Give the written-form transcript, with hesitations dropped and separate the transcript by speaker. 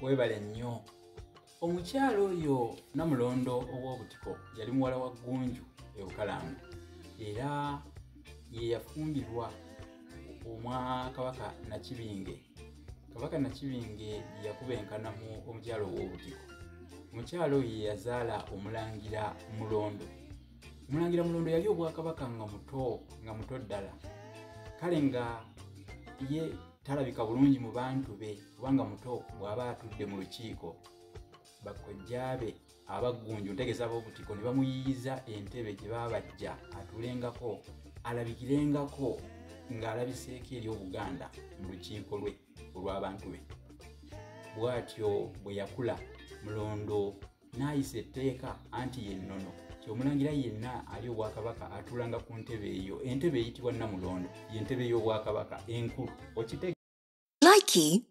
Speaker 1: Webale nnyo. Omukyalo oyo Namulondo ow'obutiko yali muwala wa Ggunju e Bukalanga era ye yafumbirwa omwa Kabaka Nakibinge. Kabaka Nakibinge yakubenkanamu omukyalo ow'obutiko. Omukyalo oyo ye yazaala Omulangira Mulondo. Omulangira Mulondo yali obwakabaka nga muto ddala. Kale nga ye talabika bulungi mu bantu be kubanga muto bw'aba atudde mu lukiiko. Bakkojjaabe abaggunju ntegesa aboobutiko ne bamuyiyiza entebe gye baabajja atulengako alabikirengako ng'alabiseeko eri Obuganda mu lukiiko lwe olw'abantu be. Bw'atyo bwe yakula Mulondo n'ayisa etteeka anti ye nnono. Omulangira yenna ali obwakabaka atulanga ku ntebe eyo. Entebe eyitibwa Namulondo, ye ntebe y'obwakabaka enkulu. Okitegeera?
Speaker 2: Likey